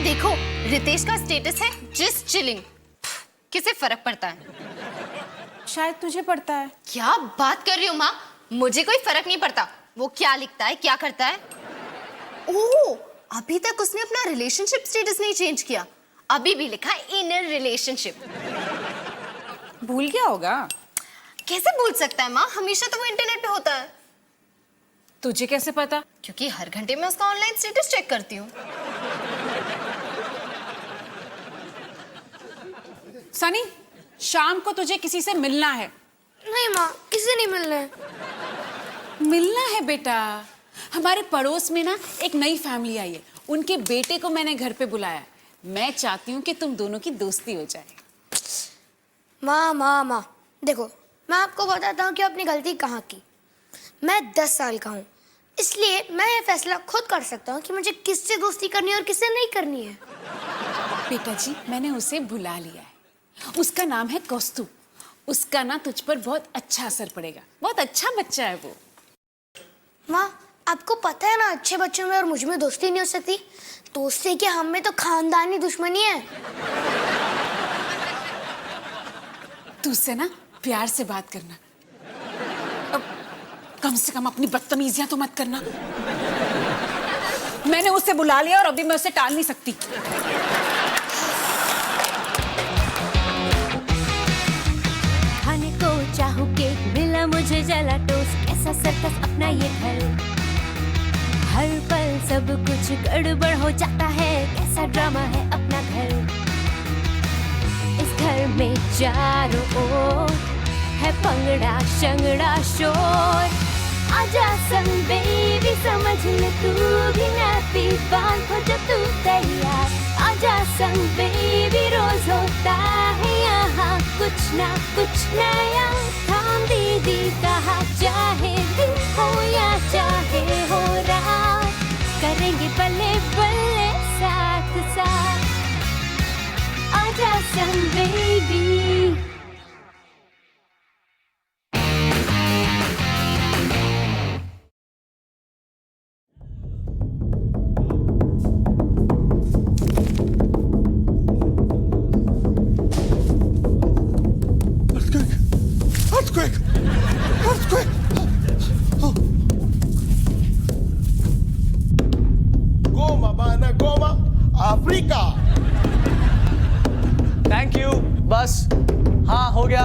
देखो, रितेश का स्टेटस है जस्ट चिलिंग। किसे फर्क पड़ता है? शायद तुझे पड़ता है। क्या बात कर रही हो माँ? मुझे कोई फर्क नहीं पड़ता वो क्या लिखता है, क्या करता है। ओह, अभी तक उसने अपना रिलेशनशिप स्टेटस नहीं चेंज किया। अभी भी लिखा है इनर रिलेशनशिप। भूल गया होगा। कैसे भूल सकता है माँ? हमेशा तो वो इंटरनेट पे होता है। तुझे कैसे पता? क्योंकि हर घंटे में उसका ऑनलाइन स्टेटस चेक करती हूँ। सनी, शाम को तुझे किसी से मिलना है। नहीं माँ, किसी नहीं मिलना है। मिलना है बेटा। हमारे पड़ोस में ना एक नई फैमिली आई है, उनके बेटे को मैंने घर पे बुलाया है। मैं चाहती हूँ कि तुम दोनों की दोस्ती हो जाए। माँ, देखो, मैं आपको बताता हूँ कि अपनी गलती कहाँ की। मैं 10 साल का हूँ, इसलिए मैं ये फैसला खुद कर सकता हूँ कि मुझे किससे दोस्ती करनी है और किससे नहीं करनी है। बेटा जी, मैंने उसे बुला लिया है। उसका नाम है कौस्तु। उसका ना तुझ पर बहुत अच्छा असर पड़ेगा। बहुत अच्छा बच्चा है वो। माँ, आपको पता है ना, अच्छे बच्चों में और मुझ में दोस्ती नहीं हो सकती। तो उससे क्या, हम में तो खानदानी दुश्मनी है। तू उससे ना प्यार से बात करना। अब कम से कम अपनी बदतमीजियां तो मत करना। मैंने उसे बुला लिया और अभी मैं उसे टाल नहीं सकती। खाने को चाहूं केक, मिला मुझे जला टोस्ट। कैसा सर्कस अपना ये घर, हर पल सब कुछ गड़बड़ हो जाता है। कैसा ड्रामा है अपना घर, इस घर में चारों ओर है पंगड़ा शंगड़ा शोर। आजा संग बेबी, समझ ले तू भी नैपी बांध हो जब तू तैयार। आजा संग बेबी, रोज होता है यहाँ कुछ ना कुछ नया। थाम दीदी कहा, चाहे दिन हो या चाहे हो रात, करेंगे बल्ले बल्ले साथ साथ। आजा संग baby. Earthquake! Oh. Goma bana Goma, Africa. Thank you. बस हाँ, हो गया।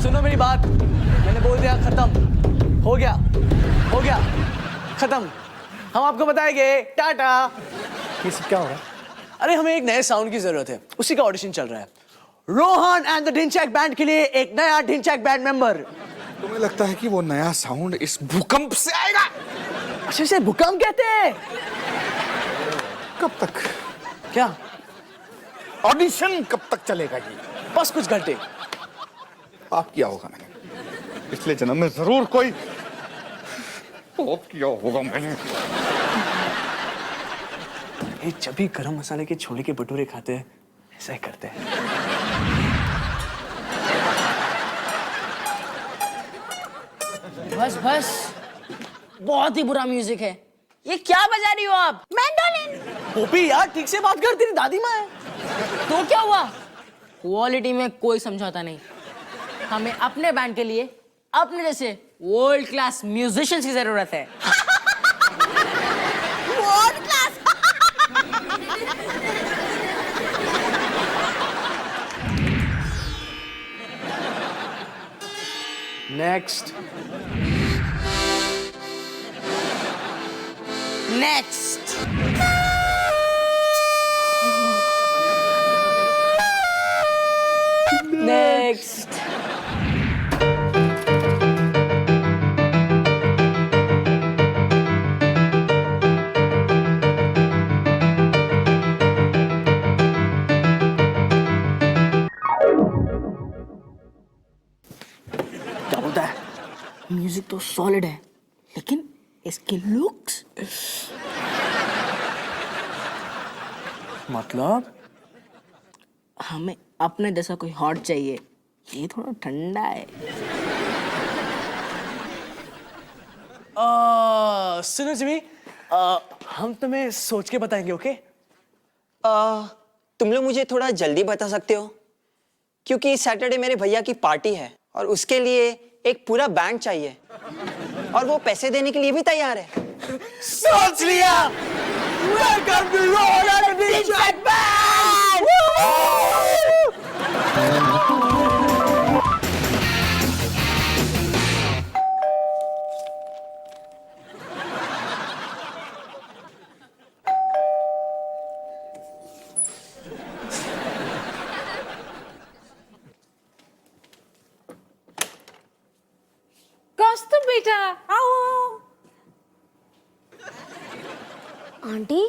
सुनो मेरी बात, मैंने बोल दिया खत्म। हो गया खत्म। हम आपको बताएंगे। टाटा। ये सब क्या हो रहा है? अरे हमें एक नए साउंड की जरूरत है, उसी का ऑडिशन चल रहा है। Rohan and the Dhinchak band के लिए एक नया ढिंचैक बैंड मेंबर। तुम्हें लगता है कि वो नया साउंड इस भूकंप से आएगा? अच्छा, इसे भूकंप कहते हैं? कब तक? क्या ऑडिशन कब तक चलेगा ये? बस कुछ घंटे। पाप किया होगा मैंने पिछले जन्म में, जरूर कोई पाप किया होगा मैंने। ये जब भी गरम मसाले के छोले के भटूरे खाते हैं, ऐसा ही करते हैं। बस बहुत ही बुरा म्यूजिक है। ये क्या बजा रही हो आप? मैंडोलिन। पोपी यार, ठीक से बात कर, तेरी दादी माँ है। तो क्या हुआ? क्वालिटी में कोई समझौता नहीं। हमें अपने बैंड के लिए अपने जैसे वर्ल्ड क्लास म्यूजिशियंस की जरूरत है। World class. नेक्स्ट। नेक्स्ट। क्या बोलता है? म्यूजिक तो सॉलिड है, लेकिन इसके लुक्स। मतलब हमें अपने जैसा कोई हॉट चाहिए। ये थोड़ा ठंडा है। सुनो जिमी, हम तुम्हें सोच के बताएंगे, ओके? तुम लोग मुझे थोड़ा जल्दी बता सकते हो, क्योंकि सैटरडे मेरे भैया की पार्टी है और उसके लिए एक पूरा बैंड चाहिए और वो पैसे देने के लिए भी तैयार है। सोच लिया। Welcome to Roller Big Fat Band! कौस्तुभ बेटा आओ। आंटी,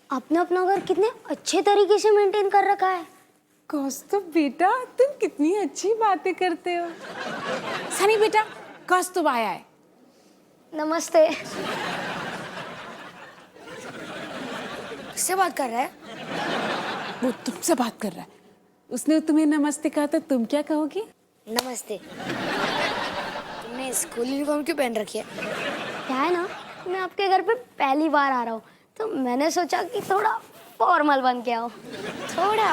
आपने अपना घर कितने अच्छे तरीके से मेंटेन कर रखा है। कौस्तुभ बेटा तुम कितनी अच्छी बातें करते हो। सनी बेटा कौस्तुभ आया है। नमस्ते। किससे बात कर रहा है? वो तुमसे बात कर रहा है। उसने तुम्हें नमस्ते कहा तो तुम क्या कहोगी? नमस्ते। तुमने स्कूल यूनिफॉर्म क्यों पहन रखी है? क्या है ना, मैं आपके घर पे पहली बार आ रहा हूँ तो मैंने सोचा कि थोड़ा फॉर्मल बन के आओ। थोड़ा?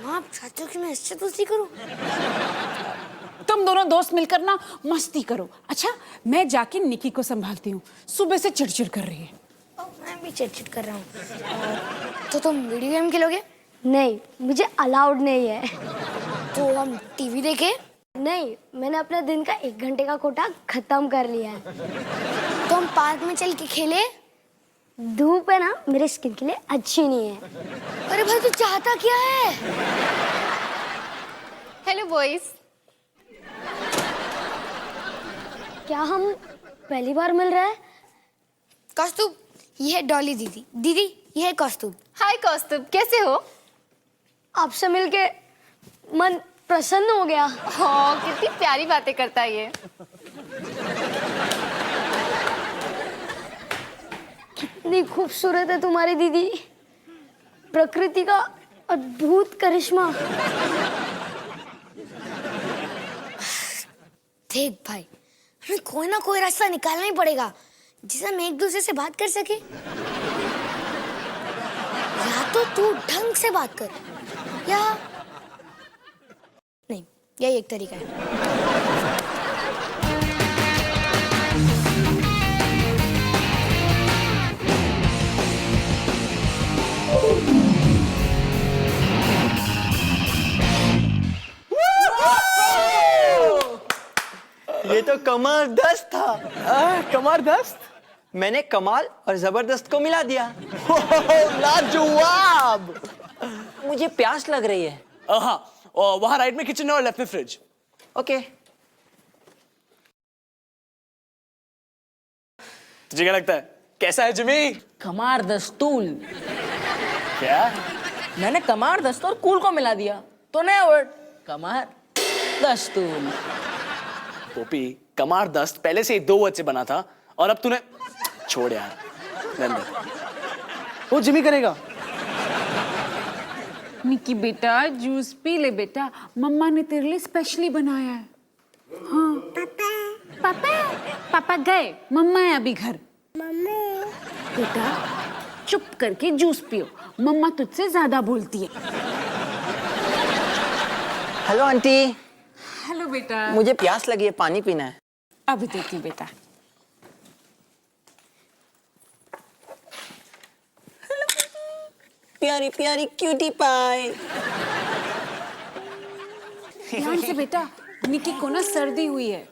आप चाहते हो कि मैं इससे दोस्ती करूँ? तुम दोनों दोस्त मिलकर ना मस्ती करो। अच्छा मैं जाके निकी को संभालती हूँ, सुबह से चिड़चिड़ कर रही है। मैं भी चिड़चिड़ कर रहा हूँ। तो तुम वीडियो गेम खेलोगे? नहीं, मुझे अलाउड नहीं है। तो हम टीवी देखें? नहीं, मैंने अपने दिन का 1 घंटे का कोटा खत्म कर लिया है। तो हम पार्क में चल के खेले? धूप है ना, मेरे स्किन के लिए अच्छी नहीं है। अरे भाई तू चाहता क्या है? Hello boys. क्या हम पहली बार मिल रहे हैं? कौस्तुभ, ये है डॉली दीदी। दीदी, ये है कौस्तुभ। हाय कौस्तुभ, कैसे हो? आपसे मिलके मन प्रसन्न हो गया। हाँ, कितनी प्यारी बातें करता है ये। कितनी खूबसूरत है तुम्हारी दीदी, प्रकृति का अद्भुत करिश्मा। देख भाई, हमें कोई ना कोई रास्ता निकालना ही पड़ेगा जिससे हम एक दूसरे से बात कर सके। या तो तू ढंग से बात कर, या नहीं, यही एक तरीका है। ये तो कमाल दस्त था। कमर दस्त। मैंने कमाल और जबरदस्त को मिला दिया। लाजवाब। मुझे प्यास लग रही है। हाँ, और वहाँ राइट में किचन है और लेफ्ट में फ्रिज। ओके। तुझे क्या लगता है कैसा है जिमी? कमार दस्तूल। क्या? मैंने कमार दस्त और कूल को मिला दिया तो नया वर्ड कमार दस्तूल। पोपी, कमार दस्त पहले से ही 2 वर्ड से बना था और अब तूने छोड़ यार। रहने दे। वो जिमी करेगा। निकी बेटा जूस पी ले बेटा, मम्मा ने तेरे लिए स्पेशली बनाया है। हाँ पापा पापा गए, मम्मा है अभी घर। बेटा चुप करके जूस पियो, मम्मा तुझसे ज्यादा बोलती है। Hello aunty. हेलो बेटा। मुझे प्यास लगी है, पानी पीना है। अभी देती बेटा। प्यारी प्यारी क्यूटी पाई। ध्यान से बेटा, निकी को ना सर्दी हुई है।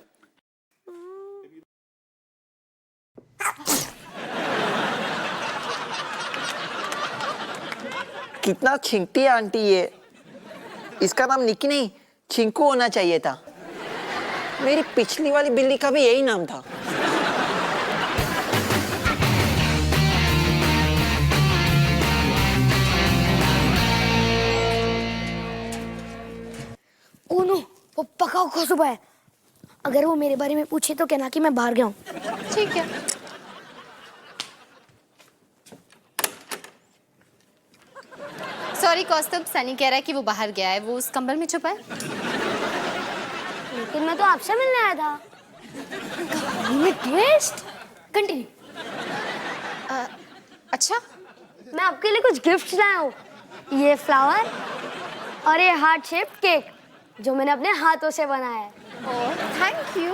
कितना छिंकती है आंटी ये। इसका नाम निकी नहीं छिंकू होना चाहिए था। मेरी पिछली वाली बिल्ली का भी यही नाम था। ओ नो, वो पकाओ कौस्तुभ है। अगर वो मेरे बारे में पूछे तो कहना कि मैं बाहर गया हूँ। ठीक है। सॉरी कौस्तुभ, सनी कह रहा है कि वो बाहर गया है, वो उस कंबल में छुपा है। लेकिन मैं तो आपसे मिलने आया था। Twist continue. अच्छा, मैं आपके लिए कुछ गिफ्ट लाया हूँ। ये फ्लावर और ये हार्ट शेप्ड केक जो मैंने अपने हाथों से बनाया है। Oh thank you.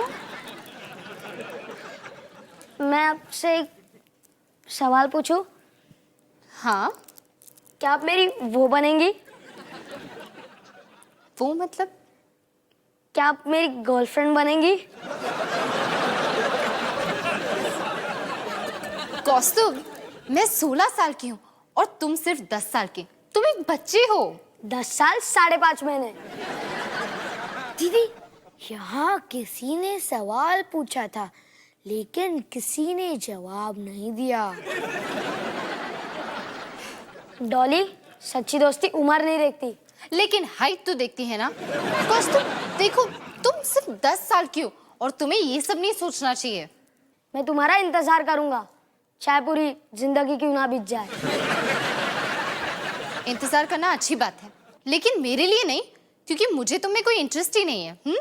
मैं आपसे एक सवाल पूछूं? हाँ क्या आप मेरी वो बनेंगी? वो मतलब? क्या आप मेरी गर्लफ्रेंड बनेंगी? कौस्तुभ, मैं 16 साल की हूँ और तुम सिर्फ 10 साल की। तुम एक बच्चे हो। 10 साल 5.5 महीने। दीदी, यहाँ किसी ने सवाल पूछा था लेकिन किसी ने जवाब नहीं दिया। डॉली, सच्ची दोस्ती उम्र नहीं देखती। लेकिन हाइट तो देखती है ना। कौस्तुभ देखो, तुम सिर्फ 10 साल की हो और तुम्हें ये सब नहीं सोचना चाहिए। मैं तुम्हारा इंतजार करूंगा, चाहे पूरी जिंदगी क्यों ना बीत जाए। इंतजार करना अच्छी बात है, लेकिन मेरे लिए नहीं, क्योंकि मुझे तुम्हें कोई इंटरेस्ट ही नहीं है।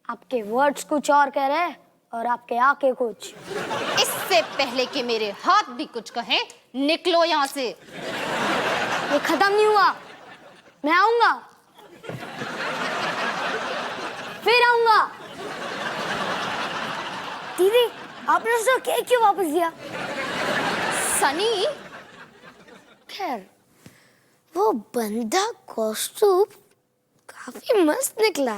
आपके वर्ड्स कुछ और कह रहे हैं और आपके आंखें कुछ। इससे पहले कि मेरे हाथ भी कुछ कहें, निकलो यहाँ से। ये खत्म नहीं हुआ, मैं आऊंगा, फिर आऊंगा। दीदी, आपने उसका केक क्यों वापस दिया? सनी, खैर, वो बंदा कौस्तुभ काफी मस्त निकला।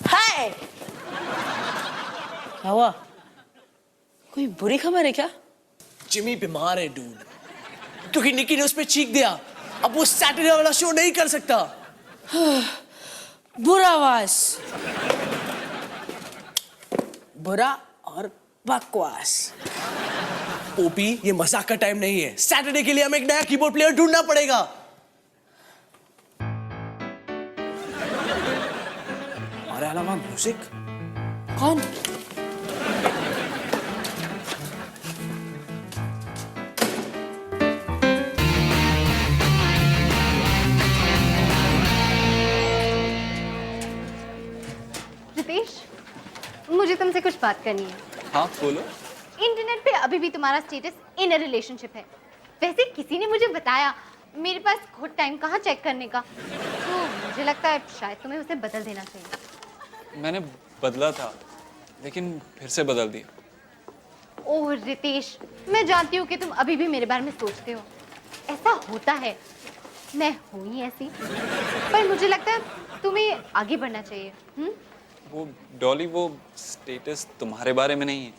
हाय, क्या हुआ? कोई बुरी खबर है क्या? जिमी बीमार है डूड, क्योंकि निकी ने उस पे चीख दिया। अब वो सैटरडे वाला शो नहीं कर सकता। बुरा आवाज, बुरा और बकवास। ओपी, ये मजाक का टाइम नहीं है। सैटरडे के लिए हमें एक नया कीबोर्ड प्लेयर ढूंढना पड़ेगा। हमारे अलावा म्यूजिक कौन? रितेश, मुझे तुमसे कुछ बात करनी है। हाँ बोलो। इंटरनेट पे अभी भी तुम्हारा स्टेटस इन अ रिलेशनशिप है। वैसे किसी ने मुझे बताया, मेरे पास खुद टाइम कहाँ चेक करने का, तो मुझे लगता है शायद तुम्हें उसे बदल देना चाहिए। मैंने बदला था, लेकिन फिर से बदल दिया। ओह रितेश, मैं जानती हूँ कि तुम अभी भी मेरे बारे में सोचते हो। ऐसा होता है, मैं हूँ ही ऐसी। पर मुझे लगता है तुम्हें आगे बढ़ना चाहिए। वो डॉली, वो स्टेटस तुम्हारे बारे में नहीं है।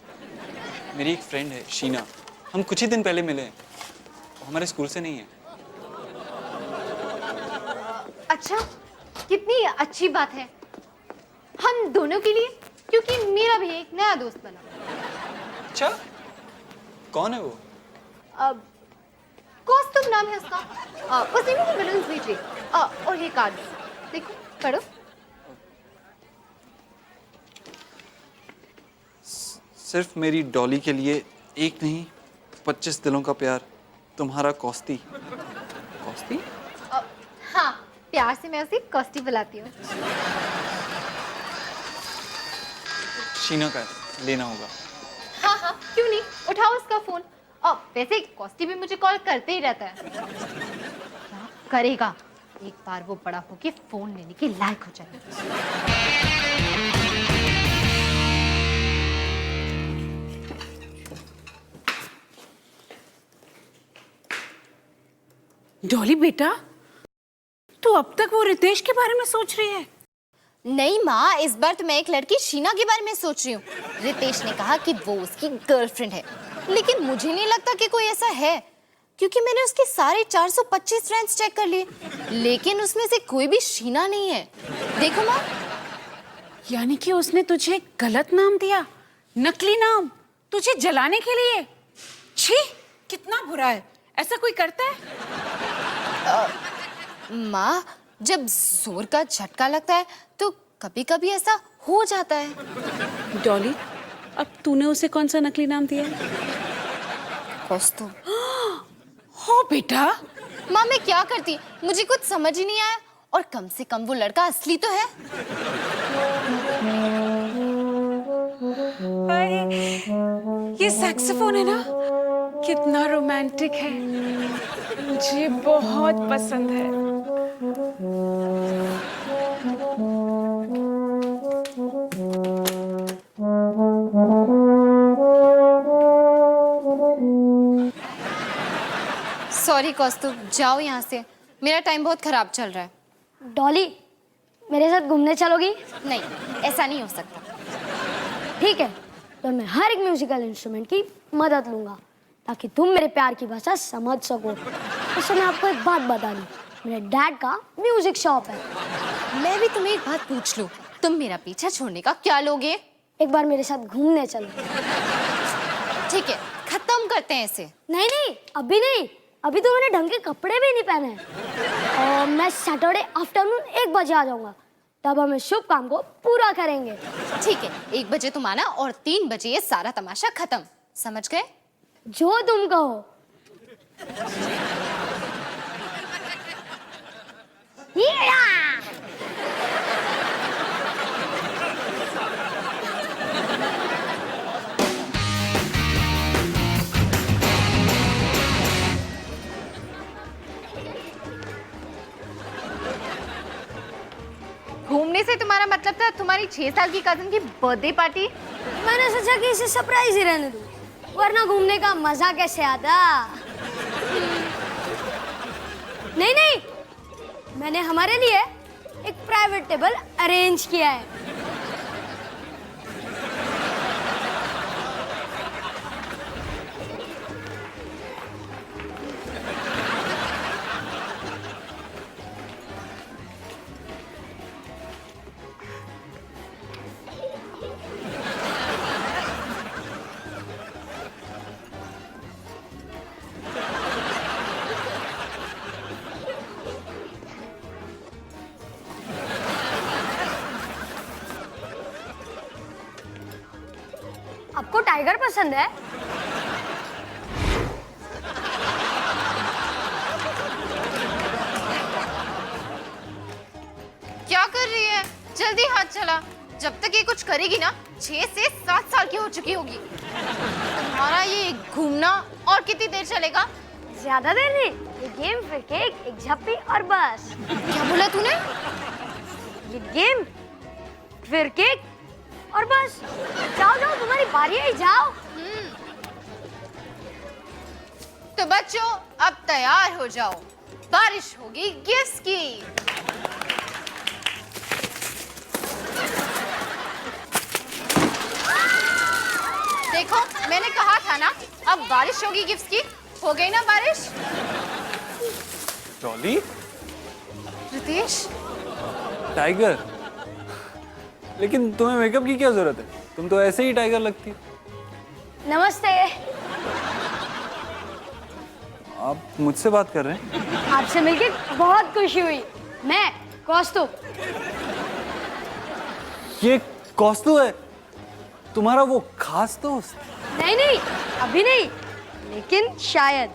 मेरी एक फ्रेंड है शीना, हम कुछ ही दिन पहले मिले हैं। वो हमारे स्कूल से नहीं है। अच्छा, कितनी अच्छी बात है हम दोनों के लिए, क्योंकि मेरा भी एक नया दोस्त बना। अच्छा, कौन है वो? अब कौस्तुभ नाम है उसका। उसने मुझे बलून्स भेजे और ये कार्ड देखो, पढ़ो। सिर्फ मेरी डॉली के लिए एक नहीं, 25 दिलों का प्यार, तुम्हारा कौस्ती। कौस्ती? हाँ, प्यार से मैं उसे कौस्ती बुलाती हूँ। शीना का लेना होगा। हाँ हाँ, क्यों नहीं, उठाओ उसका फोन। वैसे कौस्ती भी मुझे कॉल करते ही रहता है। क्या करेगा, एक बार वो बड़ा होके फोन लेने के लायक हो जाए। डॉली बेटा, तू अब तक वो रितेश के बारे में सोच रही है? नहीं माँ, इस बार तो मैं एक लड़की शीना के बारे में सोच रही हूँ। रितेश ने कहा कि वो उसकी गर्लफ्रेंड है, लेकिन मुझे नहीं लगता कि कोई ऐसा है, क्योंकि मैंने उसके सारे 425 फ्रेंड्स चेक कर लिए, लेकिन उसमें से कोई भी शीना नहीं है। देखो माँ। यानी कि उसने तुझे गलत नाम दिया, नकली नाम, तुझे जलाने के लिए। छी, कितना बुरा है। ऐसा कोई करता है? माँ, जब जोर का झटका लगता है तो कभी कभी ऐसा हो जाता है। डॉली, अब तूने उसे कौन सा नकली नाम दिया है? कौस्तुभ। हो बेटा, माँ मैं क्या करती, मुझे कुछ समझ ही नहीं आया। और कम से कम वो लड़का असली तो है। ये सैक्सोफोन है ना, कितना रोमांटिक है, मुझे बहुत पसंद है। सॉरी कौस्तुभ, जाओ यहाँ से, मेरा टाइम बहुत खराब चल रहा है। डॉली, मेरे साथ घूमने चलोगी? नहीं, ऐसा नहीं हो सकता। ठीक है, तो मैं हर एक म्यूजिकल इंस्ट्रूमेंट की मदद लूंगा ताकि तुम मेरे प्यार की भाषा समझ सको। उससे मैं आपको एक बात बता दूं, मेरे डैड का म्यूजिक शॉप है। मैं भी तुम्हें एक बात पूछ लूं, तुम मेरा पीछा छोड़ने का क्या लोगे? एक बार मेरे साथ घूमने चलो। ठीक है, खत्म करते हैं इसे। नहीं नहीं, अभी नहीं, अभी तो मैंने ढंग के कपड़े भी नहीं पहने हैं। और मैं सैटरडे आफ्टरनून 1 बजे आ जाऊंगा, तब हम इस शुभ काम को पूरा करेंगे। ठीक है, 1 बजे तुम आना और 3 बजे ये सारा तमाशा खत्म, समझ गए? जो तुम कहो। घूमने से तुम्हारा मतलब था तुम्हारी 6 साल की कजन की बर्थडे पार्टी? मैंने सोचा कि इसे सरप्राइज ही रहने दूं, वरना घूमने का मजा कैसे आता। नहीं नहीं, मैंने हमारे लिए एक प्राइवेट टेबल अरेंज किया है। आपको टाइगर पसंद है? क्या कर रही है? जल्दी हाथ चला, जब तक ये कुछ करेगी ना 6 से 7 साल की हो चुकी होगी। तुम्हारा ये घूमना और कितनी देर चलेगा? ज्यादा देर नहीं, ये गेम फिर केक, एक झप्पी और बस। क्या बोला तूने? ये गेम फिर केक और बस। जाओ जाओ, तुम्हारी बारी है, जाओ। तो बच्चों अब तैयार हो जाओ, बारिश होगी गिफ्ट्स की। देखो मैंने कहा था ना, अब बारिश होगी गिफ्ट्स की। हो गई ना बारिश? डॉली, रितेश, टाइगर, लेकिन तुम्हें मेकअप की क्या जरूरत है? तुम तो ऐसे ही टाइगर लगती। नमस्ते। आप मुझसे बात कर रहे हैं? आपसे मिलके बहुत खुशी हुई। मैं कौस्तुभ। ये कौस्तु है, तुम्हारा वो खास दोस्त? नहीं नहीं, अभी नहीं, लेकिन शायद।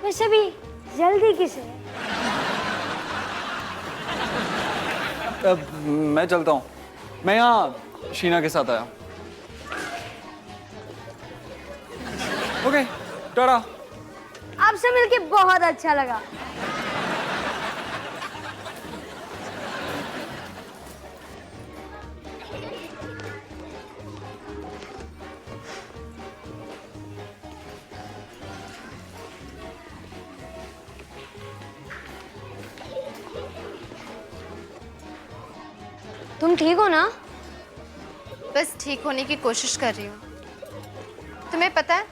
वैसे भी जल्दी किसे? अब मैं चलता हूँ, मैं यहाँ शीना के साथ आया। ओके, टाटा। आपसे मिलके बहुत अच्छा लगा। तुम ठीक हो ना? बस ठीक होने की कोशिश कर रही हूँ। तुम्हें पता है,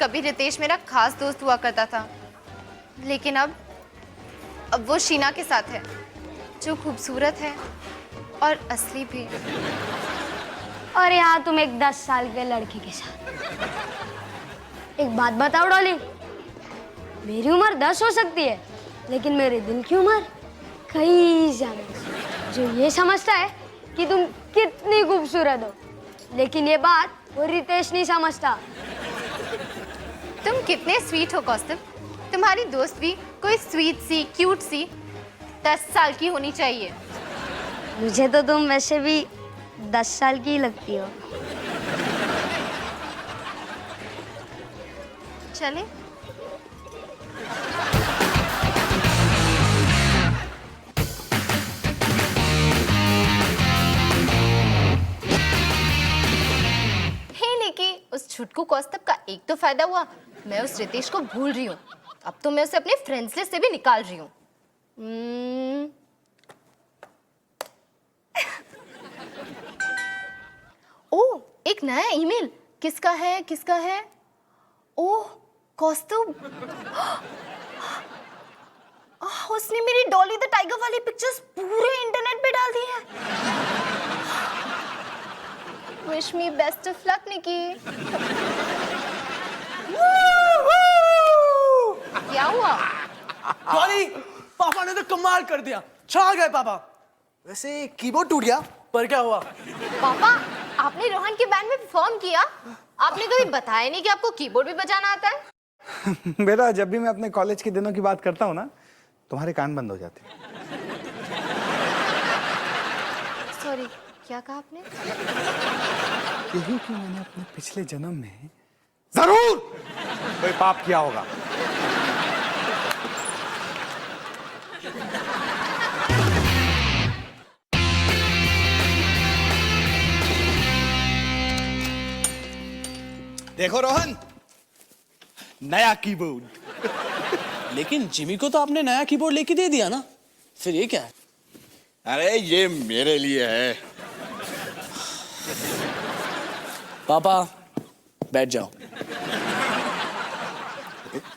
कभी रितेश मेरा खास दोस्त हुआ करता था, लेकिन अब वो शीना के साथ है, जो खूबसूरत है और असली भी। और यहाँ तुम एक 10 साल के लड़के के साथ। एक बात बताओ डॉली, मेरी उम्र 10 हो सकती है, लेकिन मेरे दिल की उम्र कई ज्यादा। जो ये समझता है कि तुम कितनी खूबसूरत हो, लेकिन ये बात वो रितेश नहीं समझता। तुम कितने स्वीट हो कौस्तुभ, तुम्हारी दोस्त भी कोई स्वीट सी क्यूट सी 10 साल की होनी चाहिए। मुझे तो तुम वैसे भी 10 साल की ही लगती हो। चले। हे निकी, उस छुटकू कौस्तभ का एक तो फायदा हुआ, मैं उस रितेश को भूल रही हूँ। अब तो मैं उसे अपने फ्रेंड्स लिस्ट से भी निकाल रही हूँ। ओह, एक नया ईमेल। किसका है, किसका है? ओह, कौस्तुभ। उसने मेरी डॉली द टाइगर वाली पिक्चर्स पूरे इंटरनेट पे डाल दी हैं। Wish me best of luck Nikki. क्या हुआ? डॉली, पापा ने तो कमाल कर दिया, छा गए पापा। वैसे कीबोर्ड टूट गया, पर क्या हुआ? पापा, आपने रोहन के बैंड में परफॉर्म किया? आपने कभी बताया नहीं कि आपको कीबोर्ड भी बजाना आता है? बेटा, जब भी मैं अपने कॉलेज के दिनों की बात करता हूँ ना, तुम्हारे कान बंद हो जाते हैं। सॉरी, क्या कहा आपने? यही कि मैंने अपने पिछले जन्म में जरूर कोई पाप किया होगा। देखो रोहन, नया कीबोर्ड। लेकिन जिमी को तो आपने नया कीबोर्ड लेके दे दिया ना, फिर ये क्या है? अरे ये मेरे लिए है। पापा बैठ जाओ।